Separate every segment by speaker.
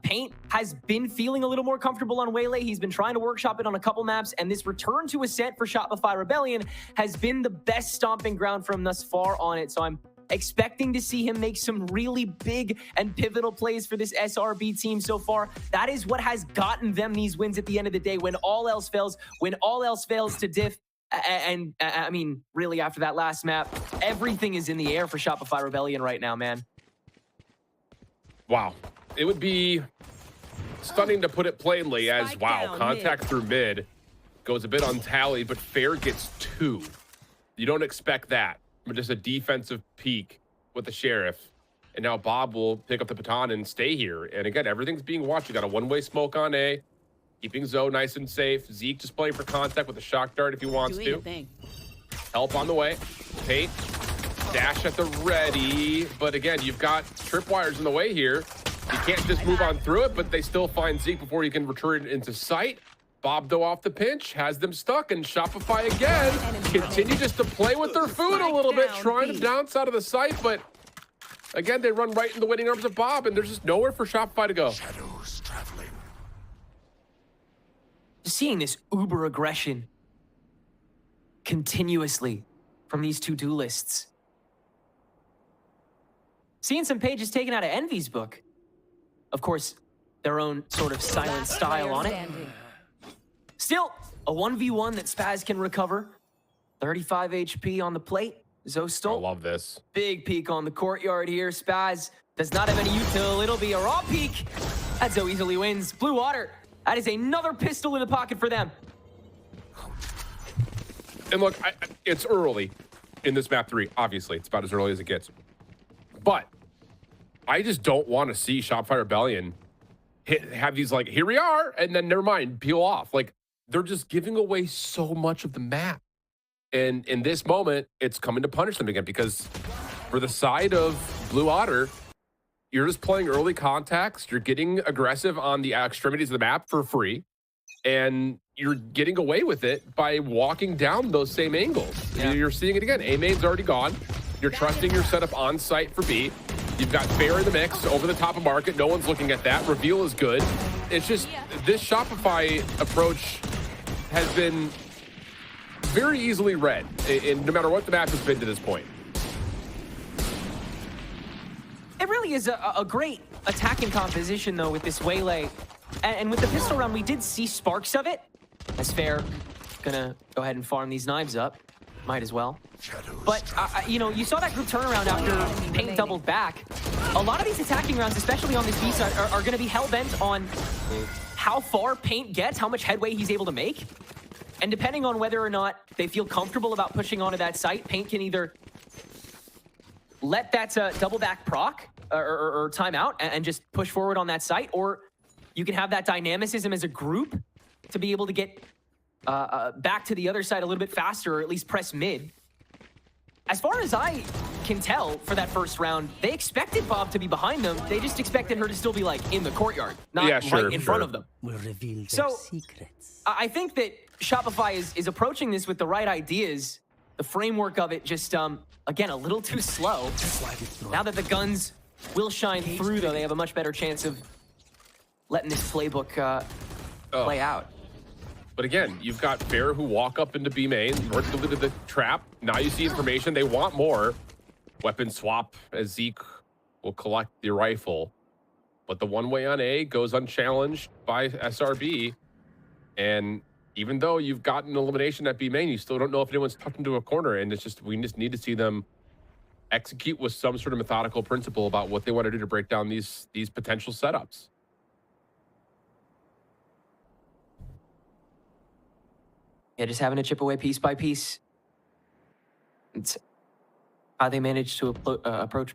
Speaker 1: Paint has been feeling a little more comfortable on Waylay. He's been trying to workshop it on a couple maps, and this return to Ascent for Shopify Rebellion has been the best stomping ground from thus far on it. So I'm expecting to see him make some really big and pivotal plays for this SRB team so far. That is what has gotten them these wins at the end of the day. When all else fails to diff. And I mean, really, after that last map, everything is in the air for Shopify Rebellion right now, man.
Speaker 2: Wow. It would be stunning to put it plainly as, wow, contact through mid goes a bit untallied, but Fair gets 2. You don't expect that. But just a defensive peak with the Sheriff. And now Bob will pick up the baton and stay here. And again, everything's being watched. You got a one-way smoke on A, keeping Zoe nice and safe. Zeke just playing for contact with a shock dart if he wants to. Help on the way. Paint. Dash at the ready. But again, you've got tripwires in the way here. You can't just move on through it, but they still find Zeke before you can return it into sight. Bob, though, off the pinch, has them stuck, and Shopify again continue just to play with their food a little bit, trying to bounce out of the sight, but again, they run right in the waiting arms of Bob, and there's just nowhere for Shopify to go.
Speaker 3: Shadows traveling.
Speaker 1: Seeing this uber aggression continuously from these two duelists. Seeing some pages taken out of Envy's book. Of course, their own sort of silent style on it. Still, a 1v1 that Spaz can recover. 35 HP on the plate. Zostal.
Speaker 2: I love this.
Speaker 1: Big peek on the courtyard here. Spaz does not have any util. It'll be a raw peek. That Zoe easily wins. Blue Otter. That is another pistol in the pocket for them.
Speaker 2: And look, it's early in this map 3. Obviously, it's about as early as it gets. But I just don't want to see Shopify Rebellion have these, like, here we are, and then never mind, peel off. Like, they're just giving away so much of the map. And in this moment, it's coming to punish them again, because for the side of Blue Otter, you're just playing early contacts. You're getting aggressive on the extremities of the map for free, and you're getting away with it by walking down those same angles. Yeah. You're seeing it again. A main's already gone. You're trusting your setup on site for B. You've got Fair in the mix, over the top of market. No one's looking at that. Reveal is good. It's just, this Shopify approach has been very easily read, in no matter what the map has been to this point.
Speaker 1: It really is a great attacking composition, though, with this Waylay. And with the pistol round, we did see sparks of it. As Fair gonna go ahead and farm these knives up. Might as well. But, you know, you saw that group turnaround after Paint doubled back. A lot of these attacking rounds, especially on this B side, are going to be hell-bent on how far Paint gets, how much headway he's able to make. And depending on whether or not they feel comfortable about pushing onto that site, Paint can either let that double back proc or time out and just push forward on that site, or you can have that dynamicism as a group to be able to get back to the other side a little bit faster, or at least press mid. As far as I can tell for that first round, they expected Bob to be behind them. They just expected her to still be, like, in the courtyard, not right in front of them.
Speaker 4: We'll reveal their
Speaker 1: so
Speaker 4: secrets.
Speaker 1: I think that Shopify is approaching this with the right ideas. The framework of it just, again, a little too slow. Now that the guns will shine through, though, they have a much better chance of letting this playbook play out.
Speaker 2: But again, you've got Fair who walk up into B main, North deleted the trap. Now you see information. They want more. Weapon swap as Zeke will collect the rifle. But the one-way on A goes unchallenged by SRB. And even though you've gotten elimination at B main, you still don't know if anyone's tucked into a corner. And it's just, we just need to see them execute with some sort of methodical principle about what they want to do to break down these potential setups.
Speaker 1: Yeah, just having to chip away piece by piece. It's how they managed to approach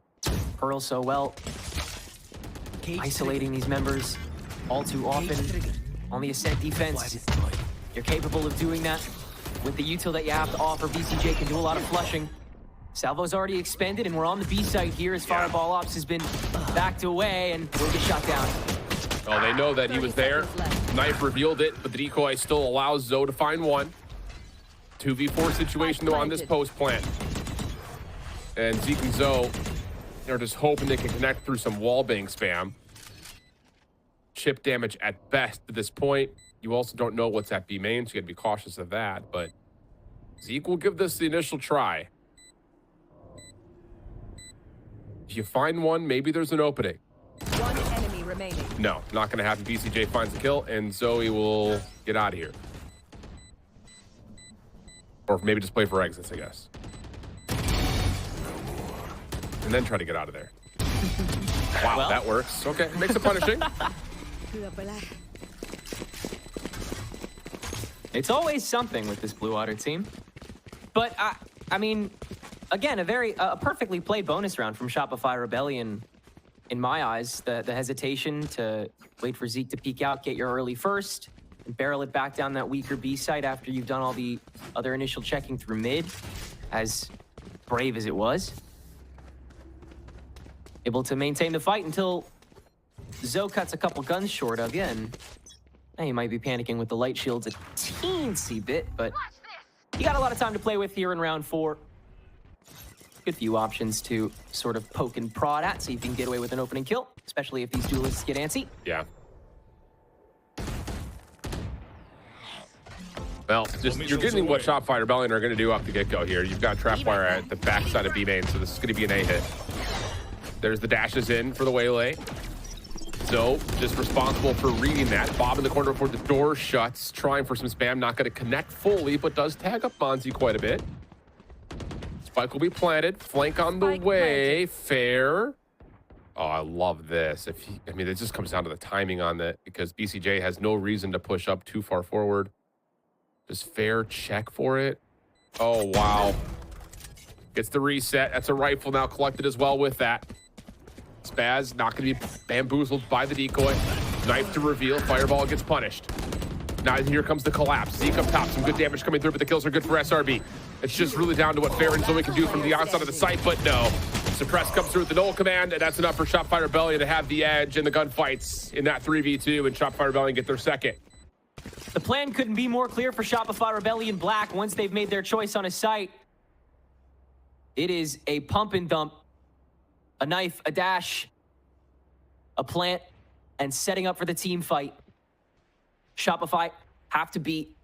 Speaker 1: Pearl so well. Isolating these members all too often on the Ascent defense. You're capable of doing that with the util that you have to offer. VCJ can do a lot of flushing. Salvo's already expended, and we're on the B site here as Fireball Ops has been backed away and will get shot down.
Speaker 2: Oh, they know that he was there. Knife revealed it, but the decoy still allows Zoe to find one. 2v4 situation, though, on this post plant. And Zeke and Zoe are just hoping they can connect through some wallbang spam. chip damage at best at this point. You also don't know what's at B main, so you got to be cautious of that. But Zeke will give this the initial try. If you find one, maybe there's an opening.
Speaker 3: One enemy remaining.
Speaker 2: No, not going to happen. BCJ finds the kill, and Zoe will get out of here. Or maybe just play for exits, I guess. And then try to get out of there. Wow, well, that works. Okay, makes it punishing.
Speaker 1: It's always something with this Blue Otter team. But, I mean, again, a perfectly played bonus round from Shopify Rebellion, in my eyes. The hesitation to wait for Zeke to peek out, get your early first, and barrel it back down that weaker B site after you've done all the other initial checking through mid, as brave as it was. Able to maintain the fight until Zoe cuts a couple guns short of you, and now you might be panicking with the light shields a teensy bit, but you got a lot of time to play with here in round 4. Good few options to sort of poke and prod at, see if you can get away with an opening kill, especially if these duelists get antsy.
Speaker 2: Yeah. Well, just you're getting what Shopify Rebellion are going to do off the get-go here. You've got Trapwire at the backside of B main, so this is going to be an A hit. There's the dashes in for the waylay. So, just responsible for reading that. Bob in the corner before the door shuts, trying for some spam. Not going to connect fully, but does tag up Monzi quite a bit. Spike will be planted. Flank on the way. Fair. Oh, I love this. I mean, it just comes down to the timing on that, because BCJ has no reason to push up too far forward. Just fair check for it. Oh, wow. Gets the reset. That's a rifle now collected as well with that. Spaz not going to be bamboozled by the decoy. Knife to reveal. Fireball gets punished. Now here comes the collapse. Zeke up top. Some good damage coming through, but the kills are good for SRB. It's just really down to what Fair and Zoe can do from the outside of the site, but no. Suppress comes through with the null command, and that's enough for Shopify Rebellion to have the edge in the gunfights in that 3v2, and Shopify Rebellion get their second.
Speaker 1: The plan couldn't be more clear for Shopify Rebellion Black once they've made their choice on a site. It is a pump and dump, a knife, a dash, a plant, and setting up for the team fight. Shopify have to be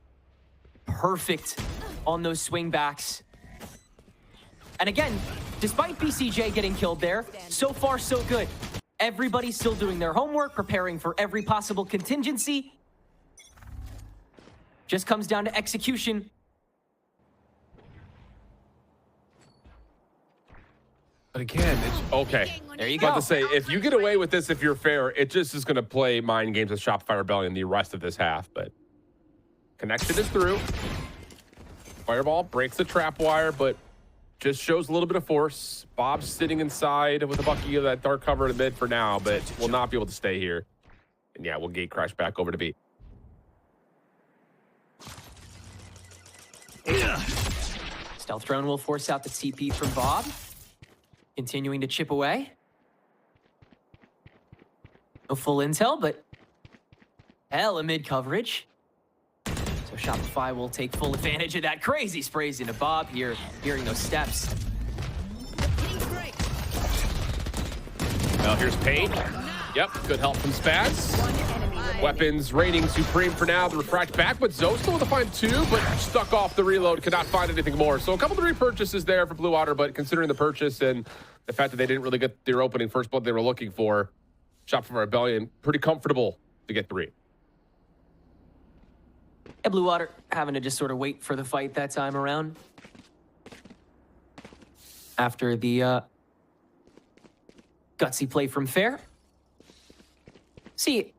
Speaker 1: perfect on those swing backs. And again, despite BCJ getting killed there, so far so good. Everybody's still doing their homework, preparing for every possible contingency. Just comes down to execution.
Speaker 2: But again, it's okay.
Speaker 1: There you go.
Speaker 2: About to say, if you get away with this, if you're fair, it just is going to play mind games with Shopify Rebellion the rest of this half. But connection is through. Fireball breaks the trap wire, but just shows a little bit of force. Bob's sitting inside with a bucky of that dark cover in the mid for now, but will not be able to stay here. And yeah, we'll gate crash back over to B.
Speaker 1: Stealth drone will force out the TP from Bob. Continuing to chip away. No full intel, but hella mid coverage. So Shopify will take full advantage of that. Crazy sprays into Bob here, hearing those steps.
Speaker 2: Well, here's Pain. Yep, good help from Spaz. Weapons reigning supreme for now. The refract back, but Zoe still with a find 2, but stuck off the reload. Could not find anything more. So a couple of repurchases there for Blue Otter, but considering the purchase and the fact that they didn't really get their opening first blood they were looking for, Shopify Rebellion pretty comfortable to get 3.
Speaker 1: Yeah, Blue Otter having to just sort of wait for the fight that time around. After the gutsy play from Fair. See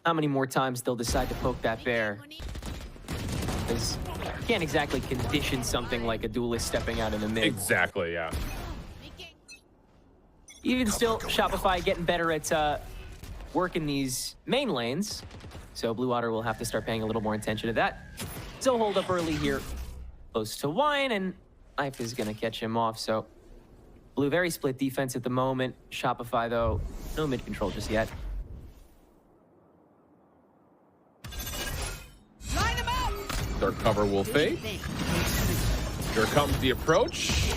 Speaker 1: how many more times they'll decide to poke that bear. Because you can't exactly condition something like a duelist stepping out in the mid.
Speaker 2: Exactly, yeah.
Speaker 1: Even still, Shopify getting better at working these main lanes. So Blue Otter will have to start paying a little more attention to that. Still hold up early here. Close to Wine, and Knife is going to catch him off. So Blue, very split defense at the moment. Shopify, though, no mid control just yet.
Speaker 2: Dark cover will fade. Here comes the approach.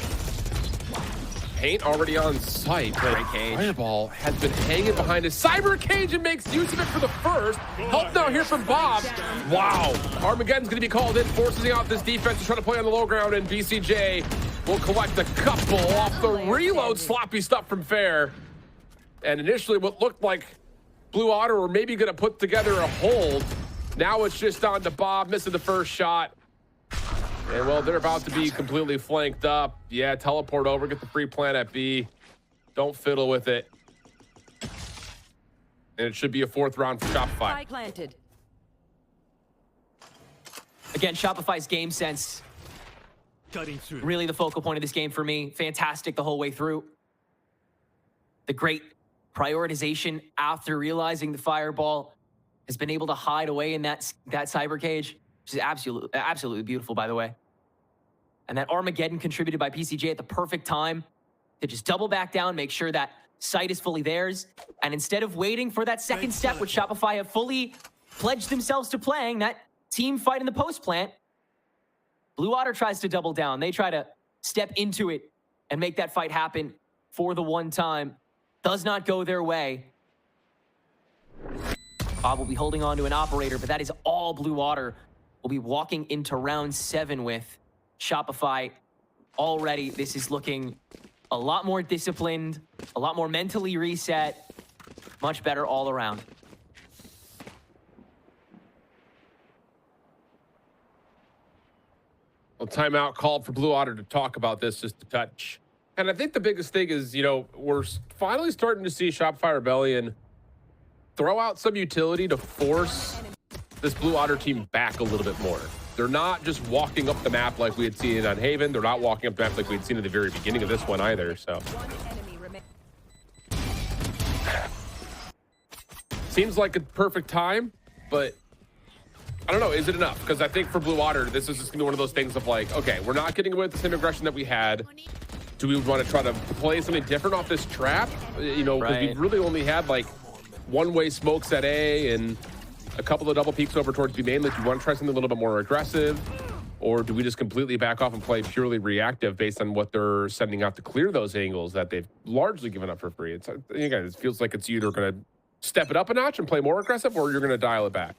Speaker 2: Paint already on site.
Speaker 1: Great cage.
Speaker 2: Fireball has been hanging behind his cyber cage and makes use of it for the first. Help now here from Bob. Wow. Armageddon's going to be called in, forcing out this defense to try to play on the low ground, and BCJ will collect a couple off the reload. Sloppy stuff from Fair. And initially what looked like Blue Otter were maybe going to put together a hold. Now it's just on to Bob, missing the first shot. And well, they're about to be completely flanked up. Yeah, teleport over, get the free plant at B. Don't fiddle with it. And it should be a 4th round for Shopify.
Speaker 3: Spike planted.
Speaker 1: Again, Shopify's game sense,
Speaker 4: Cutting through.
Speaker 1: really the focal point of this game for me. Fantastic the whole way through. The great prioritization after realizing the fireball has been able to hide away in that cyber cage, which is absolutely beautiful, by the way. And that Armageddon contributed by PCJ at the perfect time to just double back down, make sure that sight is fully theirs. And instead of waiting for that second step, which Shopify have fully pledged themselves to playing, that team fight in the post plant, Blue Otter tries to double down. They try to step into it and make that fight happen for the one time. Does not go their way. Bob will be holding on to an operator, but that is all Blue Otter will be walking into round 7 with. Shopify already, this is looking a lot more disciplined, a lot more mentally reset, much better all around.
Speaker 2: Well, timeout called for Blue Otter to talk about this just a touch. And I think the biggest thing is, we're finally starting to see Shopify Rebellion throw out some utility to force this Blue Otter team back a little bit more. They're not just walking up the map like we had seen on Haven. They're not walking up the map like we had seen at the very beginning of this one either, so. Seems like a perfect time, but I don't know, is it enough? Because I think for Blue Otter, this is just gonna be one of those things of like, okay, we're not getting away with the same aggression that we had. Do we want to try to play something different off this trap? Because we've really only had like one-way smokes at A and a couple of double peeks over towards B main. Like, do you want to try something a little bit more aggressive? Or do we just completely back off and play purely reactive based on what they're sending out to clear those angles that they've largely given up for free? It's again, it feels like it's either going to step it up a notch and play more aggressive, or you're going to dial it back.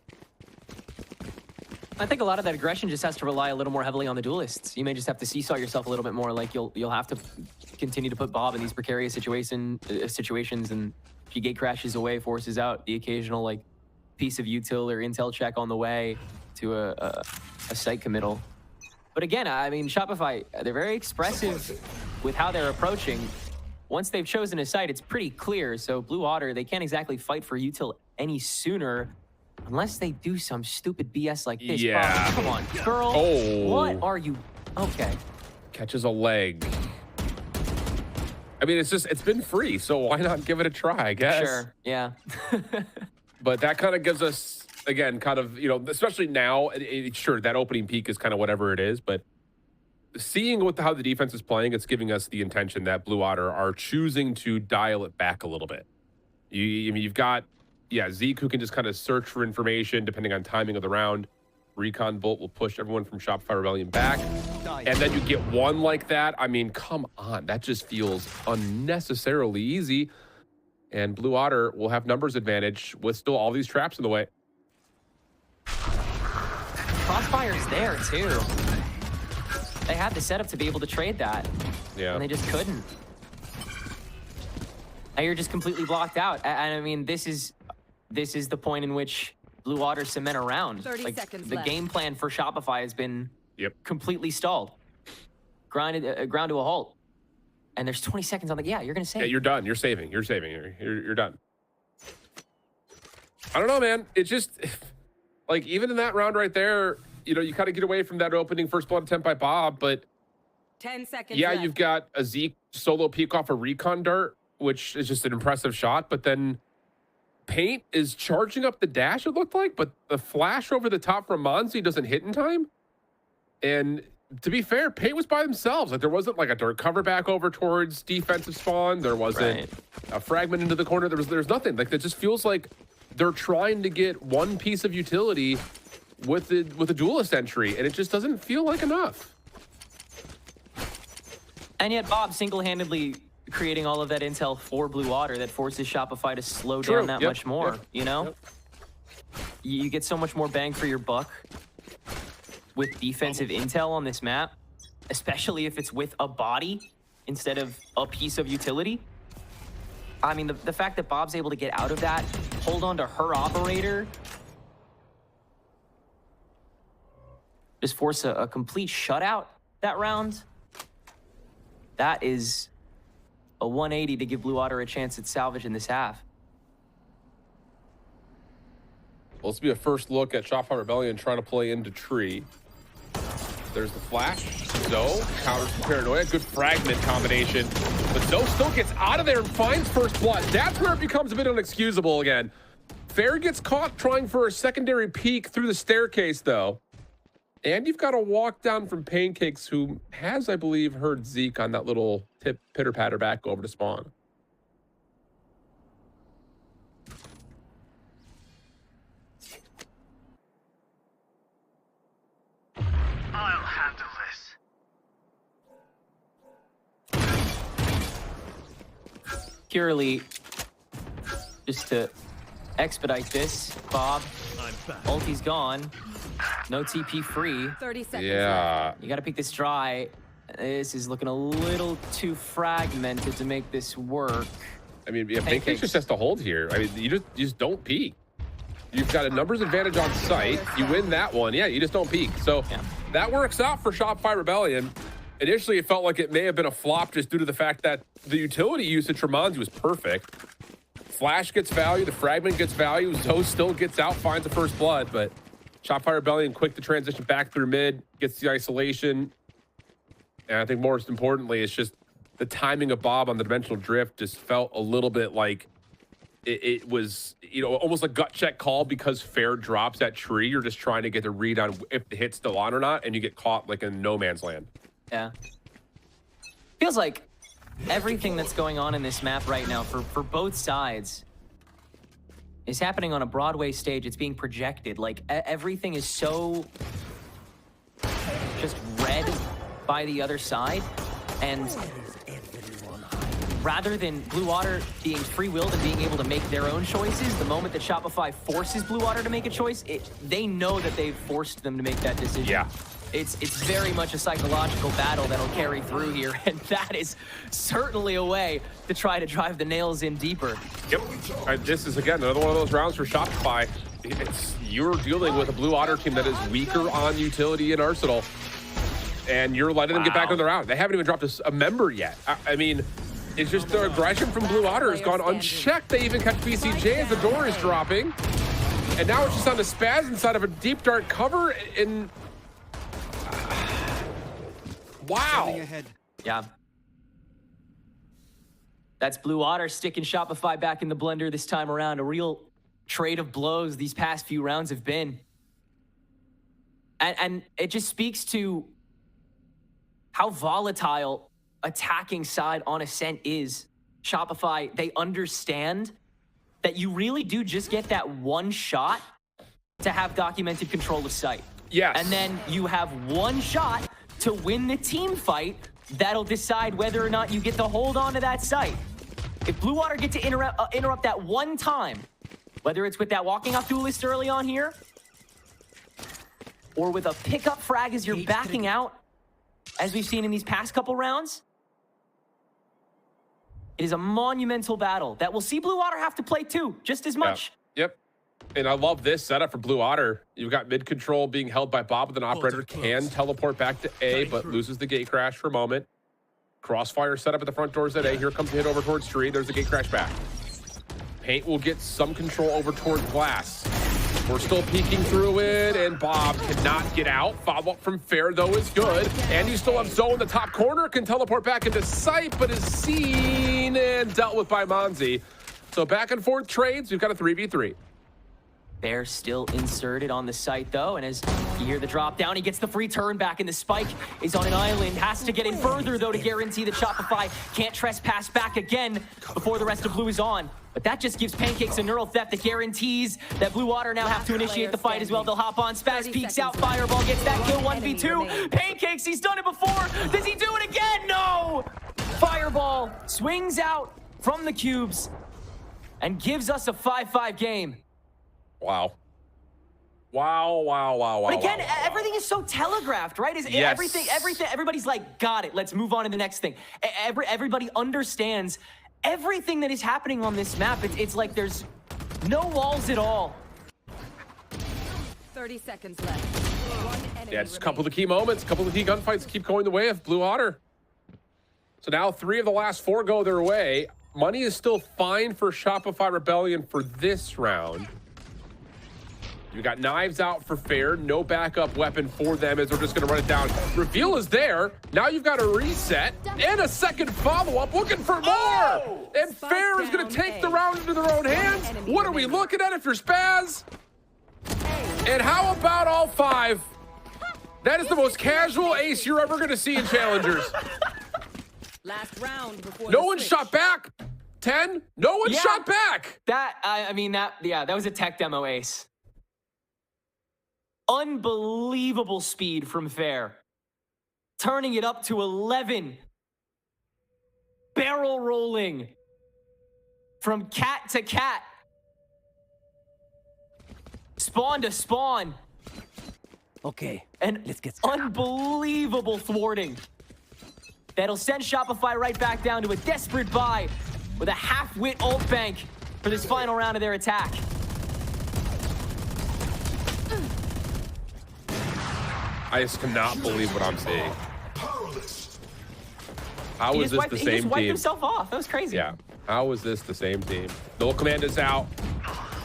Speaker 1: I think a lot of that aggression just has to rely a little more heavily on the duelists. You may just have to seesaw yourself a little bit more. Like you'll have to continue to put Bob in these precarious situations, and if you gate crashes away, forces out the occasional like piece of util or intel check on the way to a site committal. But again, I mean, Shopify, they're very expressive with how they're approaching. Once they've chosen a site, it's pretty clear. So Blue Otter, they can't exactly fight for util any sooner unless they do some stupid BS like this.
Speaker 2: Yeah.
Speaker 1: Bob, come on, girl.
Speaker 2: Oh.
Speaker 1: What are you? Okay.
Speaker 2: Catches a leg. I mean, it's been free, so why not give it a try, I guess?
Speaker 1: Sure, yeah.
Speaker 2: But that kind of gives us, again, kind of, especially now, sure, that opening peak is kind of whatever it is, but seeing how the defense is playing, it's giving us the intention that Blue Otter are choosing to dial it back a little bit. You've got, Zeke, who can just kind of search for information depending on timing of the round. Recon Bolt will push everyone from Shopify Rebellion back. And then you get one like that. I mean, come on. That just feels unnecessarily easy. And Blue Otter will have numbers advantage with still all these traps in the way.
Speaker 1: Crossfire's there, too. They had the setup to be able to trade that.
Speaker 2: Yeah.
Speaker 1: And they just couldn't. Now you're just completely blocked out. And I mean, this is the point in which Blue Otter cement around.
Speaker 3: 30
Speaker 1: like
Speaker 3: seconds
Speaker 1: the
Speaker 3: left.
Speaker 1: game plan for Shopify has been completely stalled. Ground to a halt. And there's 20 seconds on the, you're going to save.
Speaker 2: Yeah, you're done. You're saving. You're done. I don't know, man. It's just, like, even in that round right there, you kind of get away from that opening first blood attempt by Bob, but
Speaker 3: 10 seconds
Speaker 2: yeah,
Speaker 3: left.
Speaker 2: you've got a Zeke solo peek off a recon dart, which is just an impressive shot, but then Paint is charging up the dash, it looked like, but the flash over the top from Monzi doesn't hit in time. And to be fair, Paint was by themselves. Like, there wasn't like a dirt cover back over towards defensive spawn. There wasn't a fragment into the corner. There's nothing. Like, it just feels like they're trying to get one piece of utility with a duelist entry, and it just doesn't feel like enough.
Speaker 1: And yet Bob single-handedly creating all of that intel for Blue Water that forces Shopify to slow
Speaker 2: True.
Speaker 1: down that
Speaker 2: Yep.
Speaker 1: much more,
Speaker 2: Yep.
Speaker 1: you know?
Speaker 2: Yep.
Speaker 1: You get so much more bang for your buck with defensive intel on this map, especially if it's with a body instead of a piece of utility. I mean, the fact that Bob's able to get out of that, hold on to her operator, just force a complete shutout that round. That is a 180 to give Blue Otter a chance at salvage in this half.
Speaker 2: Well, this will be a first look at Shopify Rebellion trying to play into tree. There's the flash. Zoe counters from Paranoia. Good fragment combination. But Zoe still gets out of there and finds first blood. That's where it becomes a bit unexcusable again. Fair gets caught trying for a secondary peek through the staircase, though. And you've got to walk down from Pancakes, who has, I believe, heard Zeke on that little tip pitter-patter back over to spawn.
Speaker 4: I'll handle this.
Speaker 1: Purely just to expedite this, Bob,
Speaker 4: I'm back.
Speaker 1: ulti's gone. No TP free.
Speaker 3: 30 seconds left.
Speaker 2: Yeah.
Speaker 1: You got to pick this dry. This is looking a little too fragmented to make this work.
Speaker 2: I mean, yeah,
Speaker 1: Pancakes.
Speaker 2: Pancakes just has to hold here. I mean, you just don't peek. You've got a numbers advantage on site. You win that one. Yeah, you just don't peek. So
Speaker 1: Yeah.
Speaker 2: that works out for Shopify Rebellion. Initially, it felt like it may have been a flop just due to the fact that the utility usage from Monzi was perfect. Flash gets value. The fragment gets value. Zoe still gets out, finds the first blood. But Shopify Rebellion quick to transition back through mid, gets the isolation. And I think most importantly, it's just the timing of Bob on the dimensional drift just felt a little bit like it was, you know, almost a gut check call because Fair drops that tree. You're just trying to get the read on if the hit's still on or not, and you get caught like in no man's land.
Speaker 1: Yeah. Feels like everything that's going on in this map right now for both sides is happening on a Broadway stage. It's being projected. Like everything is so just read by the other side. And rather than Blue Water being free-willed and being able to make their own choices, the moment that Shopify forces Blue Water to make a choice, they know that they've forced them to make that decision.
Speaker 2: Yeah.
Speaker 1: It's very much a psychological battle that'll carry through here, and that is certainly a way to try to drive the nails in deeper.
Speaker 2: Yep. This is, again, another one of those rounds for Shopify. You're dealing with a Blue Otter team that is weaker on utility and Arsenal, and you're letting them get back on the round. They haven't even dropped a member yet. I mean, it's just the aggression from Blue Otter has gone unchecked. They even catch BCJ as the door is dropping. And now it's just on the spaz inside of a deep dark cover. And wow.
Speaker 1: Yeah. That's Blue Otter sticking Shopify back in the blender this time around. A real trade of blows these past few rounds have been. And it just speaks to how volatile attacking side on Ascent is. Shopify, they understand that you really do just get that one shot to have documented control of site.
Speaker 2: Yes.
Speaker 1: And then you have one shot to win the team fight that'll decide whether or not you get to hold on to that site. If Blue Water get to interrupt that one time, whether it's with that walking off duelist early on here, or with a pickup frag as you're backing out, as we've seen in these past couple rounds, it is a monumental battle that will see Blue Water have to play too, just as much.
Speaker 2: Yep. And I love this setup for Blue Otter. You've got mid control being held by Bob with an operator, can teleport back to A, but loses the gate crash for a moment. Crossfire set up at the front doors at A. Here comes the hit over towards Tree. There's the gate crash back. Paint will get some control over towards Glass. We're still peeking through it, and Bob cannot get out. Follow-up from Fair, though, is good. And you still have Zoe in the top corner, can teleport back into sight, but is seen and dealt with by Monzi. So back and forth trades, we've got a 3v3.
Speaker 1: Bear still inserted on the site, though, and as you hear the drop down, he gets the free turn back, and the spike is on an island. Has to get in further, though, to guarantee that Shopify can't trespass back again before the rest of Blue is on. But that just gives Pancakes a neural theft that guarantees that Blue Water now have to initiate the fight as well. They'll hop on, Spaz peeks out, Fireball gets that kill, 1v2. Pancakes, he's done it before. Does he do it again? No! Fireball swings out from the cubes and gives us a 5-5 game.
Speaker 2: Wow. Wow.
Speaker 1: But again,
Speaker 2: wow.
Speaker 1: everything is so telegraphed, right?
Speaker 2: Yes.
Speaker 1: Everything, everybody's like, got it, let's move on to the next thing. Everybody understands everything that is happening on this map. It's like there's no walls at all.
Speaker 3: 30 seconds left. One enemy
Speaker 2: Yeah, just a couple of the
Speaker 3: remaining.
Speaker 2: key moments, a couple of the key gunfights keep going the way of Blue Otter. So now 3 of the last 4 go their way. Money is still fine for Shopify Rebellion for this round. You got knives out for Fair, no backup weapon for them as they're just going to run it down. Reveal is there. Now you've got a reset and a second follow-up looking for more. And
Speaker 3: Spike
Speaker 2: Fair is going
Speaker 3: down
Speaker 2: to take
Speaker 3: A.
Speaker 2: the round into their own hands.
Speaker 3: enemy
Speaker 2: What are we
Speaker 3: remaining.
Speaker 2: looking at if you're Spaz? And how about all 5? That is the most casual ace you're ever going to see in Challengers.
Speaker 3: Last round before
Speaker 2: No
Speaker 3: the
Speaker 2: one
Speaker 3: switch.
Speaker 2: shot back. 10. No one
Speaker 1: Yeah.
Speaker 2: shot back.
Speaker 1: That was a tech demo ace. Unbelievable speed from Fair. Turning it up to 11. Barrel rolling. From cat to cat. Spawn to spawn.
Speaker 5: Okay,
Speaker 1: And
Speaker 5: let's get started.
Speaker 1: unbelievable thwarting. That'll send Shopify right back down to a desperate buy with a half-wit ult bank for this final round of their attack.
Speaker 2: I just cannot believe what I'm seeing. How
Speaker 1: He
Speaker 2: is
Speaker 1: just
Speaker 2: this the
Speaker 1: wiped, he just
Speaker 2: same
Speaker 1: wiped
Speaker 2: team?
Speaker 1: himself off. That was crazy.
Speaker 2: Yeah. How is this the same team? Noel Command is out.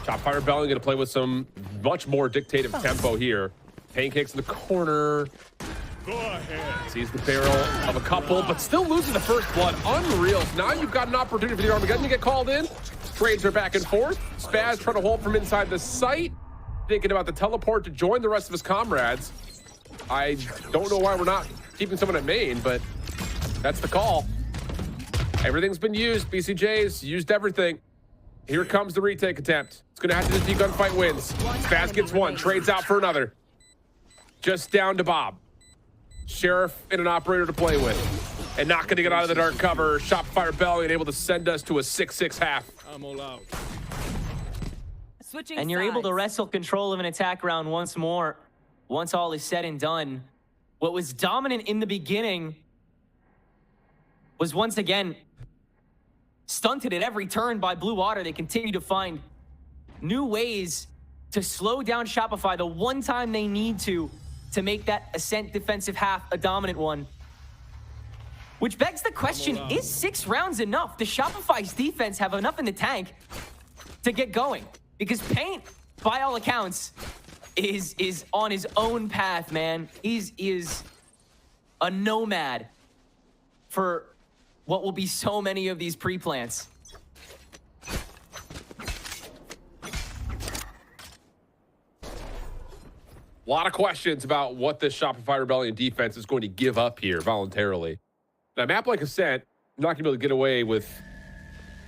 Speaker 2: Shopify Rebellion going to play with some much more dictative tempo here. Pancakes in the corner.
Speaker 4: Go ahead.
Speaker 2: Sees the barrel of a couple, but still losing the first blood. Unreal. Now you've got an opportunity for the Armageddon to get called in. Trades are back and forth. Spaz trying to hold from inside the site. Thinking about the teleport to join the rest of his comrades. I don't know why we're not keeping someone at main, but that's the call. Everything's been used. BCJ's used everything. Here comes the retake attempt. It's going to have to just be gunfight wins. Spaz gets one, trades out for another. Just down to Bob. Sheriff and an operator to play with. And not going to get out of the dark cover. Shopify Rebellion able to send us to a 6-6 half.
Speaker 4: I'm all out.
Speaker 3: Switching
Speaker 1: And you're able to
Speaker 3: sides.
Speaker 1: wrestle control of an attack round once more, once all is said and done. What was dominant in the beginning was once again stunted at every turn by Blue Otter. They continue to find new ways to slow down Shopify the one time they need to make that Ascent defensive half a dominant one. Which begs the question, is 6 rounds enough? Does Shopify's defense have enough in the tank to get going? Because Paint, by all accounts, is on his own path, man. He is a nomad for what will be so many of these pre-plants.
Speaker 2: A lot of questions about what this Shopify Rebellion defense is going to give up here voluntarily. Now, a map like Ascent, I'm not going to be able to get away with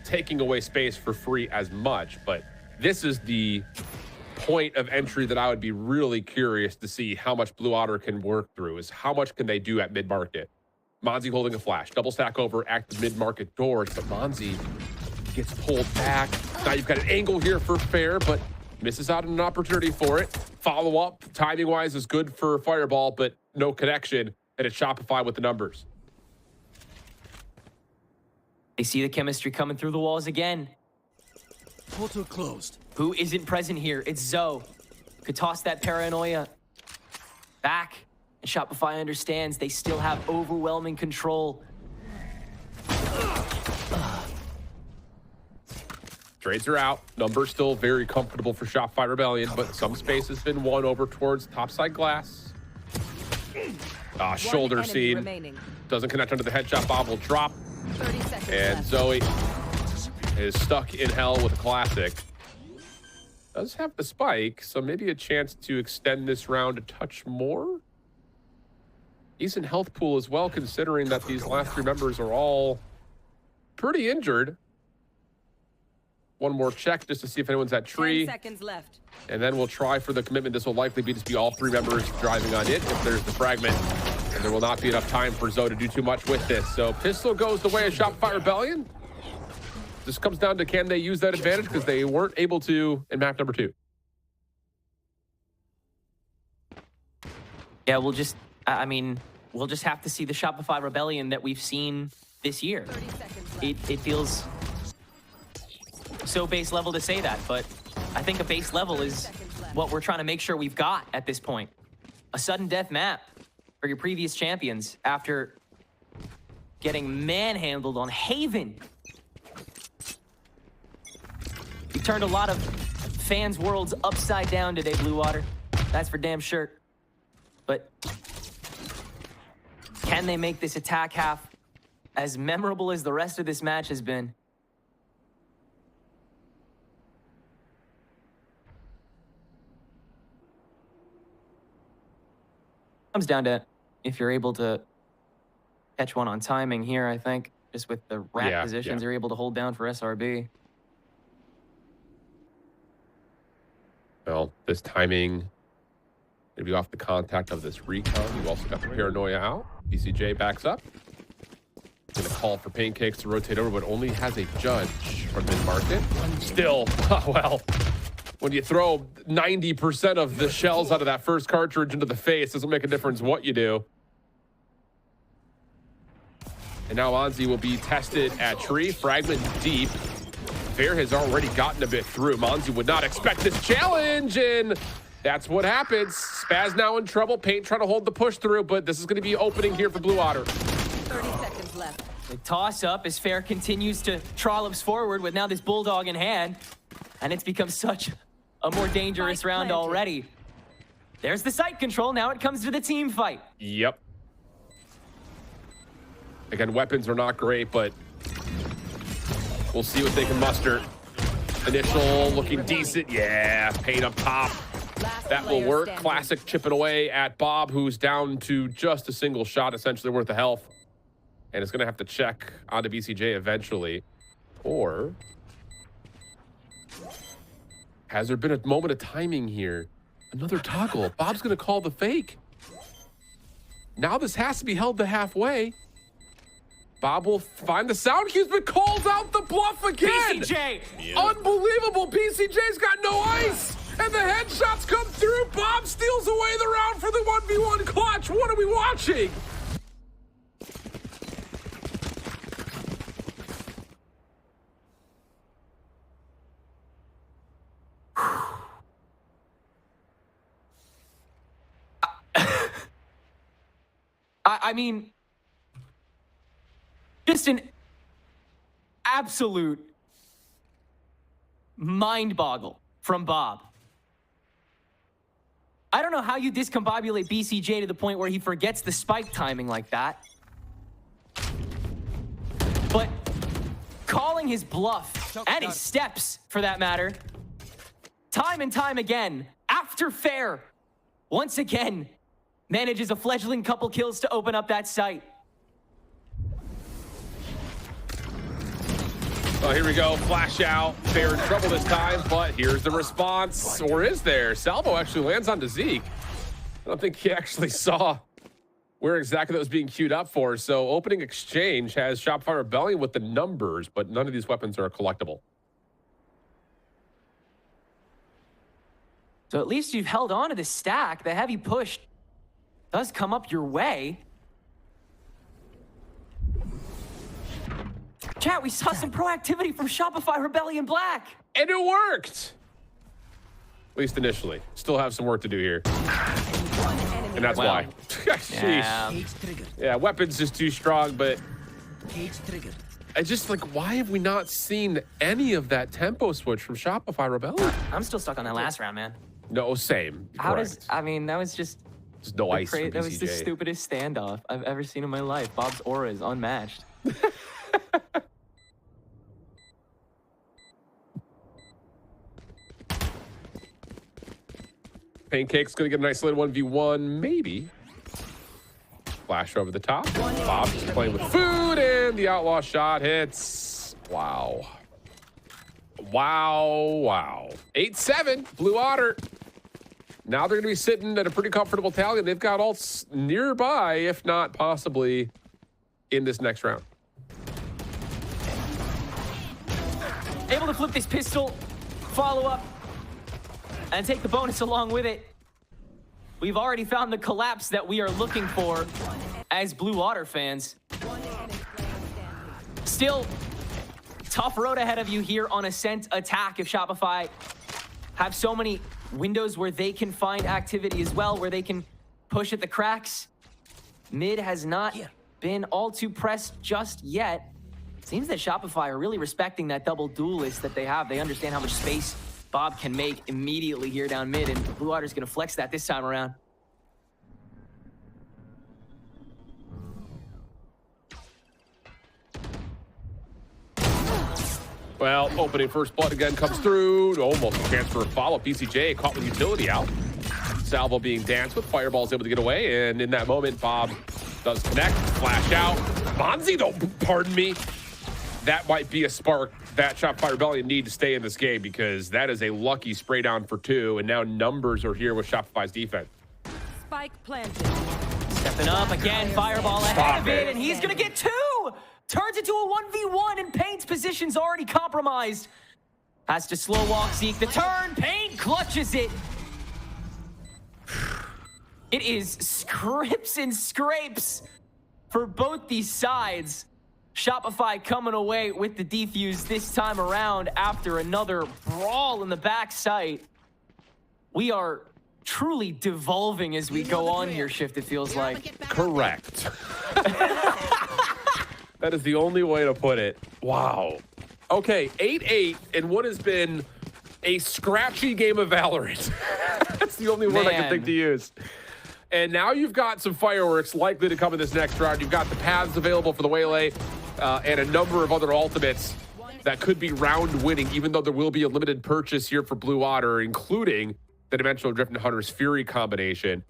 Speaker 2: taking away space for free as much, but this is the point of entry that I would be really curious to see how much Blue Otter can work through, is how much can they do at mid-market. Monzi holding a flash, double stack over at the mid-market doors, but Monzi gets pulled back. Now you've got an angle here for Fair, but misses out on an opportunity for it. Follow-up, timing-wise, is good for Fireball, but no connection, and it's Shopify with the numbers.
Speaker 1: They see the chemistry coming through the walls again.
Speaker 5: Portal closed.
Speaker 1: Who isn't present here? It's Zoe. Could toss that paranoia back. And Shopify understands they still have overwhelming control.
Speaker 2: Trades are out. Numbers still very comfortable for Shopify Rebellion, but some space has been won over towards topside glass.
Speaker 3: One
Speaker 2: Shoulder
Speaker 3: enemy
Speaker 2: scene.
Speaker 3: remaining.
Speaker 2: Doesn't connect under the headshot. Bob will drop.
Speaker 3: 30 seconds
Speaker 2: And
Speaker 3: left.
Speaker 2: Zoe is stuck in hell with a classic. Does have the spike, so maybe a chance to extend this round a touch more. Decent health pool as well, considering that these last 3 members are all pretty injured. One more check just to see if anyone's at
Speaker 3: 10
Speaker 2: tree.
Speaker 3: seconds left.
Speaker 2: And then we'll try for the commitment. This will likely be just be all 3 members driving on it if there's the fragment. And there will not be enough time for Zoe to do too much with this. So pistol goes the way of Shopify Rebellion. This comes down to, can they use that advantage? Because they weren't able to in map number 2.
Speaker 1: Yeah, we'll just have to see the Shopify Rebellion that we've seen this year.
Speaker 3: 30 seconds left.
Speaker 1: It feels so base level to say that, but I think a base level is what we're trying to make sure we've got at this point. A sudden death map for your previous champions after getting manhandled on Haven. You turned a lot of fans' worlds upside down today, Blue Water. That's for damn sure. But can they make this attack half as memorable as the rest of this match has been? Comes down to if you're able to catch one on timing here, I think. Just with the rack positions you're able to hold down for SRB.
Speaker 2: Well, this timing, maybe off the contact of this recon. You also got the paranoia out. BCJ backs up. Gonna call for Pancakes to rotate over, but only has a judge from mid-market. Still, well, when you throw 90% of the shells out of that first cartridge into the face, doesn't make a difference what you do. And now Anzi will be tested at tree, fragment deep. Fair has already gotten a bit through. Monzi would not expect this challenge, and that's what happens. Spaz now in trouble. Paint trying to hold the push through, but this is going to be opening here for Blue Otter.
Speaker 3: 30 seconds left.
Speaker 1: The toss up as Fair continues to trollops forward with now this bulldog in hand, and it's become such a more dangerous round already. There's the site control. Now it comes to the team fight.
Speaker 2: Yep. Again, weapons are not great, but we'll see what they can muster. Initial looking decent. Yeah, paint up top. That will work. Classic chipping away at Bob, who's down to just a single shot, essentially worth of health. And it's going to have to check onto BCJ eventually. Or has there been a moment of timing here? Another toggle. Bob's going to call the fake. Now this has to be held to halfway. Bob will find the sound cues, but calls out the bluff again.
Speaker 1: BCJ!
Speaker 2: Unbelievable. BCJ's got no ice. And the headshots come through. Bob steals away the round for the 1v1 clutch. What are we watching?
Speaker 1: I mean, just an absolute mind boggle from Bob. I don't know how you discombobulate BCJ to the point where he forgets the spike timing like that. But calling his bluff and his steps, for that matter, time and time again, after Fair, once again, manages a fledgling couple kills to open up that site.
Speaker 2: Well, here we go. Flash out. Fair in trouble this time, but here's the response. Or is there? Salvo actually lands onto Zeke. I don't think he actually saw where exactly that was being queued up for. So opening exchange has Shopify Rebellion with the numbers, but none of these weapons are collectible.
Speaker 1: So at least you've held on to the stack. The heavy push does come up your way. Chat, we saw some proactivity from Shopify Rebellion Black.
Speaker 2: And it worked. At least initially. Still have some work to do here. And that's why. Sheesh. Yeah, weapons just too strong, but I just like, why have we not seen any of that tempo switch from Shopify Rebellion?
Speaker 1: I'm still stuck on that last round, man.
Speaker 2: No, same.
Speaker 1: How does, I mean, that was just
Speaker 2: There's no ice.
Speaker 1: that was the stupidest standoff I've ever seen in my life. Bob's aura is unmatched.
Speaker 2: Pancake's gonna get a nice little 1v1, maybe. Flash over the top. Bob just playing with food, and the outlaw shot hits. Wow. Wow, wow. 8-7, Blue Otter. Now they're going to be sitting at a pretty comfortable tally, and they've got ults nearby, if not possibly in this next round.
Speaker 1: Able to flip this pistol, follow up, and take the bonus along with it. We've already found the collapse that we are looking for as Blue Otter fans. Still, tough road ahead of you here on Ascent attack if Shopify have so many windows where they can find activity as well, where they can push at the cracks. Mid has not been all too pressed just yet. Seems that Shopify are really respecting that double duelist that they have. They understand how much space Bob can make immediately here down mid, and Blue Otter's gonna flex that this time around.
Speaker 2: Well, opening first blood again comes through. Almost a chance for a follow-up. BCJ caught with utility out. Salvo being danced with. Fireball's able to get away, and in that moment, Bob does connect. Flash out. Bonzi, though, pardon me. That might be a spark that Shopify Rebellion need to stay in this game, because that is a lucky spray down for 2, and now numbers are here with Shopify's defense.
Speaker 3: Spike planted.
Speaker 1: Stepping up again, Fireball ahead of it, and he's gonna get 2! Turns into a 1v1, and Paint's position's already compromised. Has to slow walk Zeke the turn. Paint clutches it. It is scripts and scrapes for both these sides. Shopify coming away with the defuse this time around after another brawl in the back site. We are truly devolving as we go on here, Shift, it feels like.
Speaker 2: Correct. That is the only way to put it. Wow. Okay, 8-8 in what has been a scratchy game of Valorant. That's the only word I can think to use. And now you've got some fireworks likely to come in this next round. You've got the paths available for the Waylay and a number of other ultimates that could be round winning, even though there will be a limited purchase here for Blue Otter, including the Dimensional Drift and Hunter's Fury combination.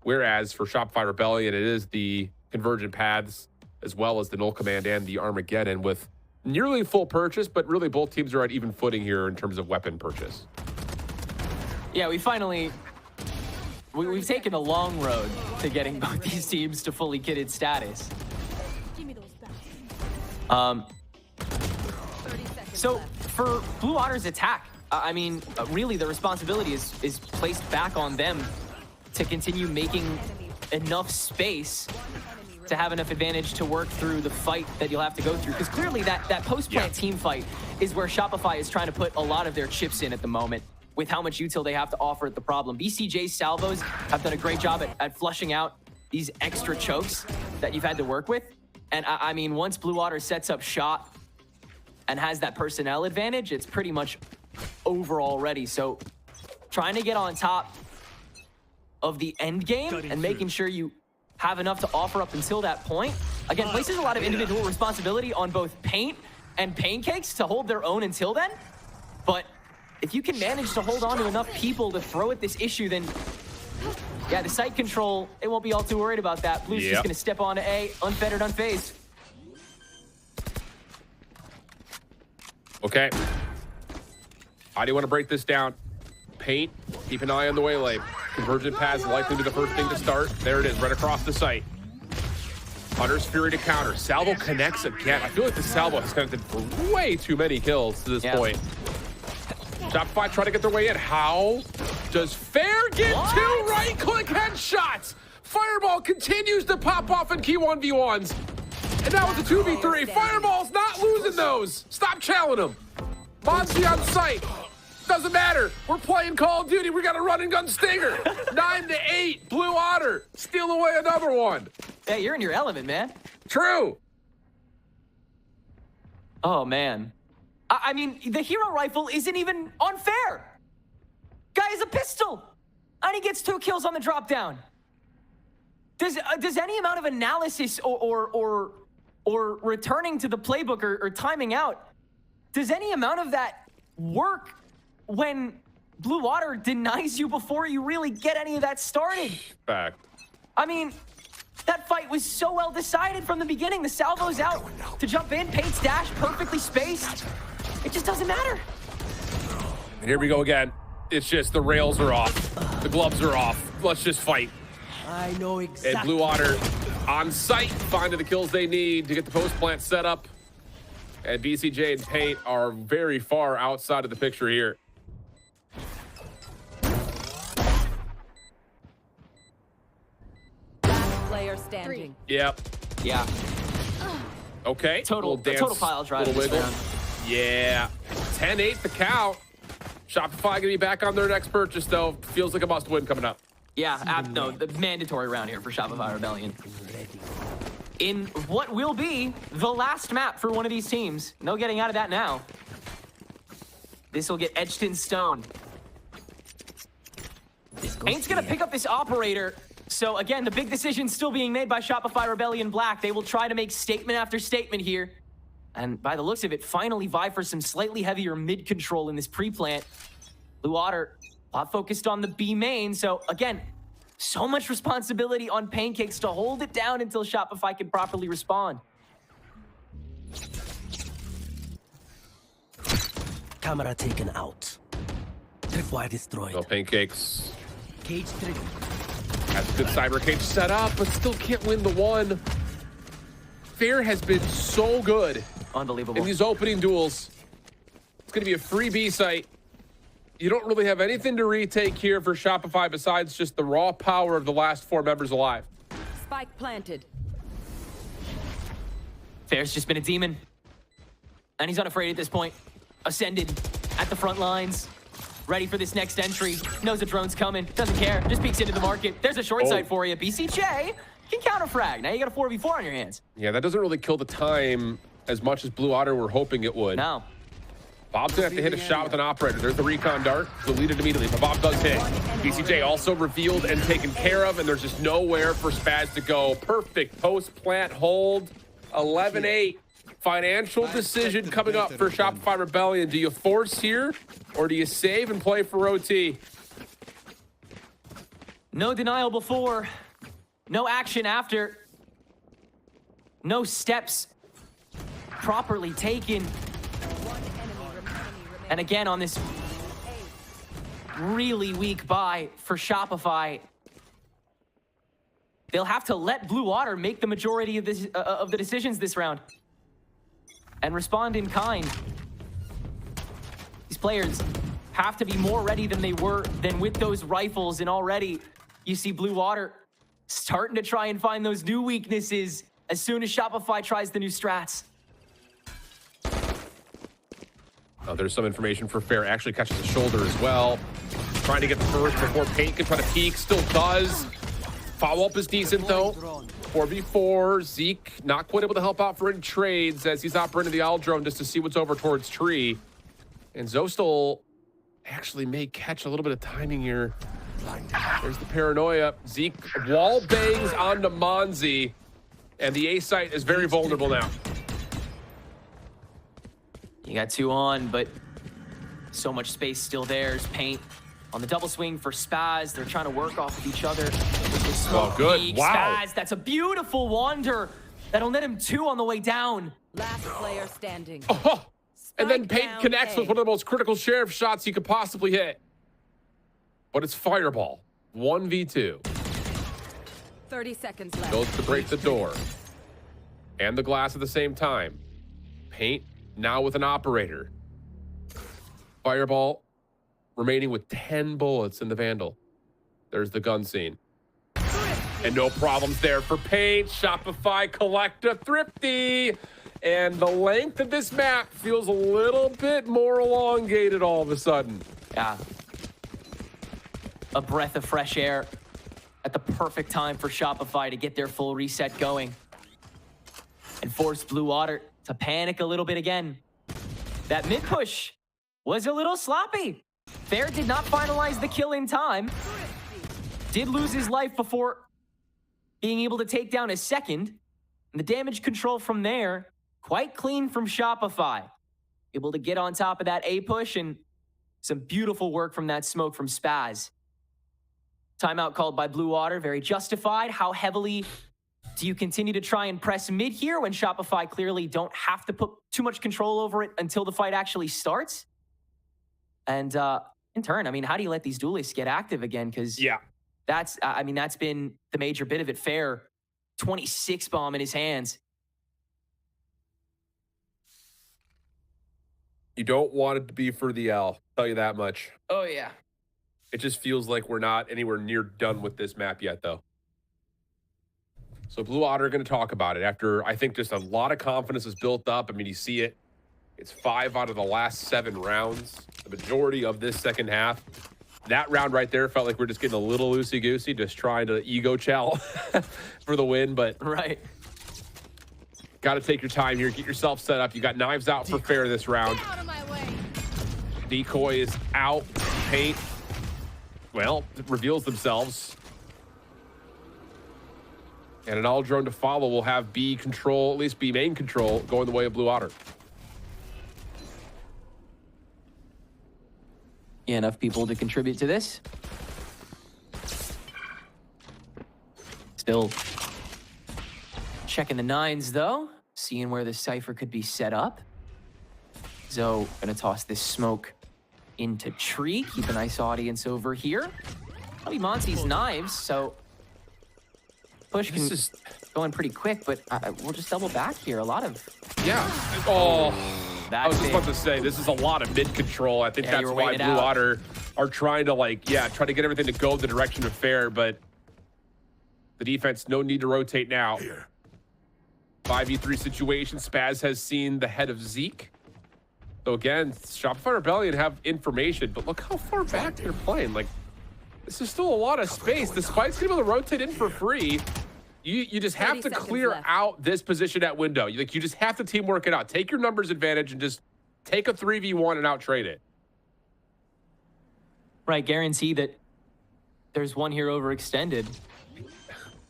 Speaker 2: Whereas for Shopify Rebellion, it is the Convergent Paths, as well as the Null Command and the Armageddon, with nearly full purchase, but really both teams are at even footing here in terms of weapon purchase.
Speaker 1: Yeah, we've taken a long road to getting both these teams to fully kitted status. So for Blue Otter's attack, I mean, really the responsibility is placed back on them to continue making enough space to have enough advantage to work through the fight that you'll have to go through. Because clearly that post-plant team fight is where Shopify is trying to put a lot of their chips in at the moment with how much util they have to offer at the problem. BCJ's salvos have done a great job at flushing out these extra chokes that you've had to work with. And I mean, once Blue Otter sets up shot and has that personnel advantage, it's pretty much over already. So trying to get on top of the end game and making sure you have enough to offer up until that point, again, places a lot of individual responsibility on both Paint and Pancakes to hold their own until then. But if you can manage to hold on to enough people to throw at this issue, then yeah, the site control, they won't be all too worried about that. Blue's just gonna step onto A, unfettered, unfazed.
Speaker 2: Okay. How do you want to break this down? Paint, keep an eye on the Waylay. Convergent Paths likely to be the first thing to start. There it is, right across the site. Hunter's Fury to counter. Salvo connects again. I feel like the Salvo has connected for way too many kills to this point. Shopify trying to get their way in. How does Fair get 2 right-click headshots? Fireball continues to pop off in key 1v1s. And now with the 2v3, Fireball's not losing those. Stop challenging him. Bonzi on site. Doesn't matter. We're playing Call of Duty. We got a run and gun stinger. 9-8. Blue Otter. Steal away another one.
Speaker 1: Yeah, you're in your element, man.
Speaker 2: True.
Speaker 1: Oh, man. I mean, the hero rifle isn't even unfair. Guy has a pistol, and he gets 2 kills on the drop down. Does any amount of analysis or returning to the playbook or timing out, does any amount of that work when Blue Otter denies you before you really get any of that started?
Speaker 2: Fact.
Speaker 1: I mean, that fight was so well decided from the beginning. The salvo's out to jump in, Paint's dash perfectly spaced. It just doesn't matter.
Speaker 2: And here we go again. It's just the rails are off. The gloves are off. Let's just fight.
Speaker 5: I know exactly.
Speaker 2: And Blue Otter on site, finding the kills they need to get the post plant set up. And BCJ and Paint are very far outside of the picture here.
Speaker 3: Last player standing.
Speaker 2: Yep.
Speaker 1: Yeah.
Speaker 2: Okay.
Speaker 1: Total pile drive.
Speaker 2: Little wiggle. Yeah. 10-8 the count. Shopify gonna be back on their next purchase though. Feels like a must win coming up.
Speaker 1: Yeah, no, the mandatory round here for Shopify Rebellion. In what will be the last map for one of these teams. No getting out of that now. This will get etched in stone. Paint's gonna pick up this operator. So again, the big decision still being made by Shopify Rebellion Black. They will try to make statement after statement here. And by the looks of it, finally vie for some slightly heavier mid control in this pre-plant. Blue Otter, a lot focused on the B main. So again, so much responsibility on Pancakes to hold it down until Shopify can properly respond.
Speaker 5: Camera taken out. Tripwire destroyed.
Speaker 2: No Pancakes.
Speaker 5: Cage triggered.
Speaker 2: Has a good cyber cage set up, but still can't win the one. Fair has been so good
Speaker 1: Unbelievable.
Speaker 2: in these opening duels. It's going to be a free B site. You don't really have anything to retake here for Shopify besides just the raw power of the last 4 members alive.
Speaker 3: Spike planted.
Speaker 1: Fair's just been a demon. And he's unafraid at this point. Ascended at the front lines. Ready for this next entry. Knows a drone's coming. Doesn't care. Just peeks into the market. There's a short side for you. BCJ can counter-frag. Now you got a 4v4 on your hands.
Speaker 2: Yeah, that doesn't really kill the time as much as Blue Otter were hoping it would.
Speaker 1: No.
Speaker 2: Bob's gonna have to hit a shot with an operator. There's the recon dart, deleted immediately, but Bob does hit. BCJ also revealed and taken care of, and there's just nowhere for Spaz to go. Perfect post-plant hold, 11-8. Financial decision coming up for Shopify Rebellion. Do you force here, or do you save and play for OT?
Speaker 1: No denial before. No action after. No steps properly taken. And again, on this really weak buy for Shopify, they'll have to let Blue Otter make the majority of the decisions this round and respond in kind. These players have to be more ready than they were with those rifles, and already you see Blue Otter starting to try and find those new weaknesses as soon as Shopify tries the new strats.
Speaker 2: There's some information for Fair. Actually catches the shoulder as well. Trying to get the first before Paint can try to peek. Still does. Follow-up is decent, though. 4v4. Zeke not quite able to help out for any trades as he's operating the owl drone just to see what's over towards tree. And Zostal actually may catch a little bit of timing here. There's the paranoia. Zeke wall bangs onto Monzi. And the A site is very vulnerable now.
Speaker 1: You got 2 on, but so much space still there. There's Paint on the double swing for Spaz. They're trying to work off of each other.
Speaker 2: Oh, good.
Speaker 1: Peak.
Speaker 2: Wow.
Speaker 1: Spaz, that's a beautiful wander. That'll net him 2 on the way down.
Speaker 3: Last player standing.
Speaker 2: Oh, and then
Speaker 3: Spike
Speaker 2: Paint
Speaker 3: down
Speaker 2: connects
Speaker 3: A.
Speaker 2: with one of the most critical sheriff shots you could possibly hit. But it's Fireball. 1v2.
Speaker 3: 30 seconds left.
Speaker 2: Goes to break the door. And the glass at the same time. Paint now with an operator. Fireball remaining with 10 bullets in the Vandal. There's the gun scene. And no problems there for Paint. Shopify Collector Thrifty. And the length of this map feels a little bit more elongated all of a sudden.
Speaker 1: Yeah. A breath of fresh air at the perfect time for Shopify to get their full reset going. And force Blue Otter to panic a little bit again. That mid push was a little sloppy. Fair did not finalize the kill in time. Did lose his life before being able to take down his second. And the damage control from there, quite clean from Shopify. Able to get on top of that A push, and some beautiful work from that smoke from Spaz. Timeout called by Blue Otter, very justified. How heavily do you continue to try and press mid here when Shopify clearly don't have to put too much control over it until the fight actually starts? And in turn, I mean, how do you let these duelists get active again? Because
Speaker 2: Yeah.
Speaker 1: that's, I mean, that's been the major bit of it. Fair, 26 bomb in his hands.
Speaker 2: You don't want it to be for the L. I'll tell you that much.
Speaker 1: Oh, yeah.
Speaker 2: It just feels like we're not anywhere near done with this map yet, though. So Blue Otter are going to talk about it after, I think, just a lot of confidence is built up. I mean, you see it. It's 5 out of the last 7 rounds. The majority of this second half. That round right there felt like we're just getting a little loosey-goosey, just trying to ego chow for the win. But
Speaker 1: Right.
Speaker 2: got to take your time here. Get yourself set up. You got knives out for fair this round.
Speaker 3: Out of my way.
Speaker 2: Decoy is out. Paint, well, reveals themselves. And an all drone to follow will have B control, at least B main control, going the way of Blue Otter.
Speaker 1: Yeah, enough people to contribute to this. Still checking the 9s, though. Seeing where the Cypher could be set up. Zoe gonna toss this smoke into tree. Keep a nice audience over here. Probably Monty's knives, so push can going pretty quick, but we'll just double back here. A lot of
Speaker 2: Yeah. Oh,
Speaker 1: that.
Speaker 2: I was just about to say, this is a lot of mid control. I think
Speaker 1: Yeah,
Speaker 2: that's
Speaker 1: you were
Speaker 2: why
Speaker 1: waiting
Speaker 2: Blue
Speaker 1: it out.
Speaker 2: Otter are trying to, like, yeah, try to get everything to go the direction of fair, but the defense, no need to rotate now. 5v3 situation. Spaz has seen the head of Zeke. So again, Shopify Rebellion have information, but look how far back they're playing. Like, this is still a lot of space. The Spike's gonna be able to rotate in for free. You just have
Speaker 3: 30
Speaker 2: to
Speaker 3: seconds
Speaker 2: clear
Speaker 3: left.
Speaker 2: out this position at window. You just have to teamwork it out. Take your numbers advantage and just take a 3v1 and out trade it.
Speaker 1: Right, guarantee that there's one here overextended.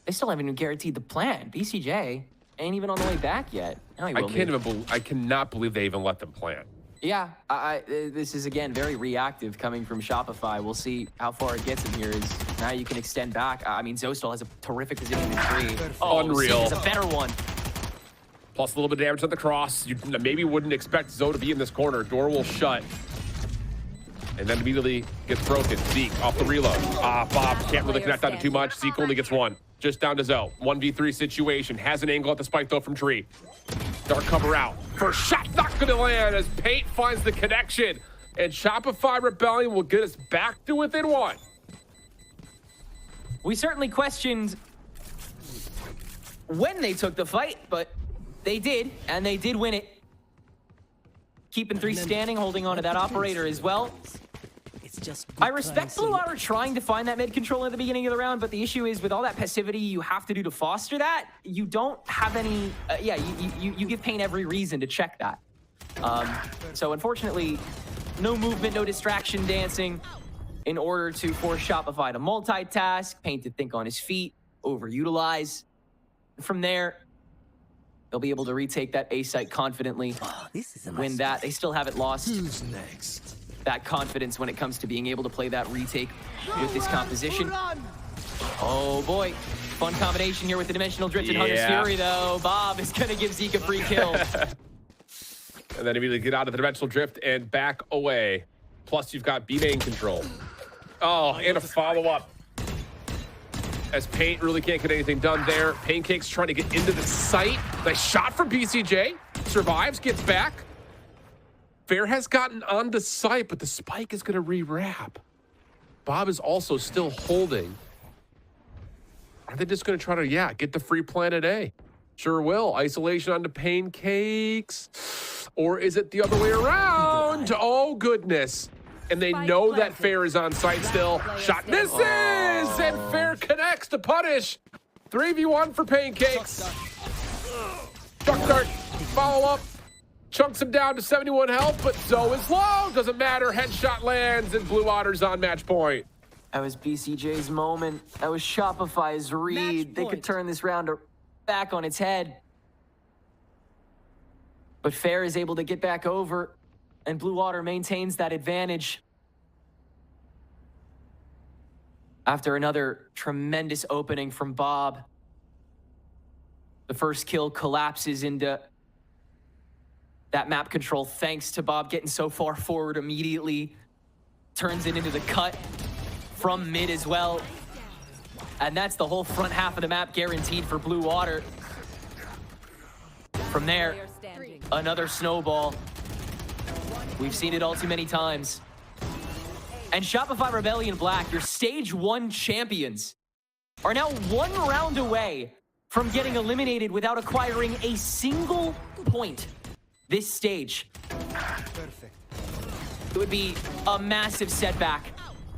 Speaker 1: They still haven't even guaranteed the plan. BCJ ain't even on the way back yet. Now he will be.
Speaker 2: I cannot believe they even let them plan.
Speaker 1: Yeah, this is, again, very reactive coming from Shopify. We'll see how far it gets in here. Is now you can extend back. I mean, Zostal has a terrific position in tree. Oh,
Speaker 2: Unreal.
Speaker 1: Zeke is a better one.
Speaker 2: Plus a little bit of damage on the cross. You maybe wouldn't expect Zoe to be in this corner. Door will shut. And then immediately gets broken. Zeke off the reload. Bob can't really connect on it too much. Zeke only gets one. Just down to Zoe. 1v3 situation. Has an angle at the spike, though, from tree. Dark cover out. First shot not going to land as Paint finds the connection. And Shopify Rebellion will get us back to within 1.
Speaker 1: We certainly questioned when they took the fight, but they did, and they did win it. Keeping 3 standing, holding on to that operator as well.
Speaker 5: It's just
Speaker 1: I respect Blue Otter trying to find that mid control at the beginning of the round, but the issue is with all that passivity you have to do to foster that, you don't have any, you give Paint every reason to check that. So unfortunately, no movement, no distraction dancing in order to force Shopify to multitask, Paint to think on his feet, overutilize. From there, they'll be able to retake that A site confidently,
Speaker 5: This is a
Speaker 1: win
Speaker 5: nice
Speaker 1: that. They still haven't lost
Speaker 5: Who's next?
Speaker 1: that confidence when it comes to being able to play that retake with this composition. Oh boy, fun combination here with the Dimensional Drift and Hunter's
Speaker 2: Yeah.
Speaker 1: Fury though. Bob is gonna give Zeke a free kill.
Speaker 2: And then immediately get out of the Dimensional Drift and back away. Plus, you've got B main control. Oh, and a follow-up. As Paint really can't get anything done there. Pancake's trying to get into the site. Nice shot from BCJ. Survives, gets back. Fair has gotten onto site, but the spike is going to re-wrap. Bob is also still holding. Are they just going to try to, get the free planet A? Sure will. Isolation onto Pancakes. Or is it the other way around? Oh, goodness. And they
Speaker 3: Spike
Speaker 2: know that
Speaker 3: planted.
Speaker 2: Fair is on site still.
Speaker 3: Player
Speaker 2: Shot
Speaker 3: standing.
Speaker 2: misses! And Fair connects to punish. 3v1 for Pancakes. Chuck dart, follow up. Chunks him down to 71 health, but Zoe is low. Doesn't matter. Headshot lands, and Blue Otter's on match point.
Speaker 1: That was BCJ's moment. That was Shopify's read. They could turn this round back on its head. But Fair is able to get back over, and Blue Otter maintains that advantage. After another tremendous opening from Bob, the first kill collapses into that map control thanks to Bob getting so far forward immediately turns it into the cut from mid as well. And that's the whole front half of the map guaranteed for Blue Otter. From there,
Speaker 3: Player standing.
Speaker 1: another snowball. We've seen it all too many times. And Shopify Rebellion Black, your stage 1 champions, are now 1 round away from getting eliminated without acquiring a single point this stage. It would be a massive setback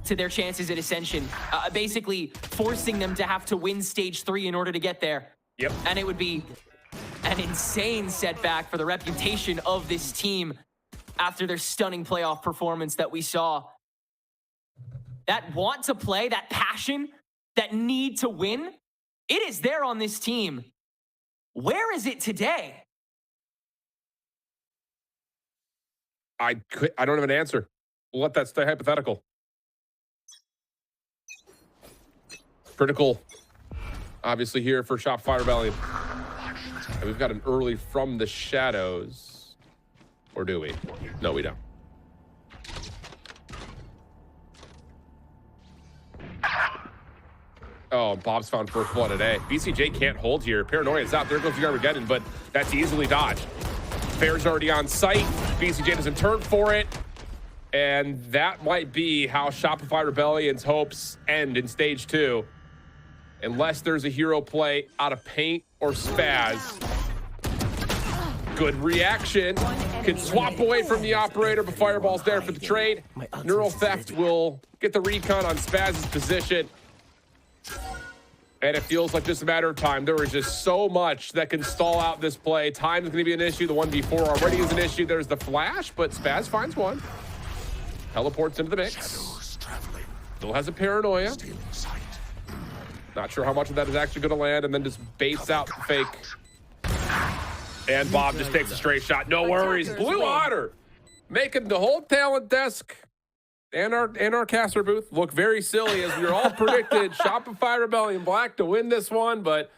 Speaker 1: to their chances at Ascension, basically forcing them to have to win stage 3 in order to get there.
Speaker 2: Yep.
Speaker 1: And it would be an insane setback for the reputation of this team after their stunning playoff performance that we saw. That want to play, that passion, that need to win, it is there on this team. Where is it today?
Speaker 2: I don't have an answer. We'll let that stay hypothetical. Critical, obviously, here for Shopify Rebellion. And we've got an early from the shadows. Or do we? No, we don't. Oh, Bob's found first blood today. BCJ can't hold here. Paranoia's out. There goes the Armageddon, but that's easily dodged. Bear's already on site. BCJ doesn't turn for it. And that might be how Shopify Rebellion's hopes end in stage 2. Unless there's a hero play out of paint or spaz. Good reaction. Can swap away from the operator, but Fireball's there for the trade. Neural Theft will get the recon on Spaz's position. And it feels like just a matter of time. There is just so much that can stall out this play. Time is going to be an issue. The 1v4 already is an issue. There's the flash, but Spaz finds one. Teleports into the mix. Still has a paranoia. Not sure how much of that is actually going to land, and then just baits out the fake. And Bob just takes a straight shot. No worries. Blue Otter making the whole talent desk and our caster booth look very silly as we were all predicted Shopify Rebellion Black to win this one, but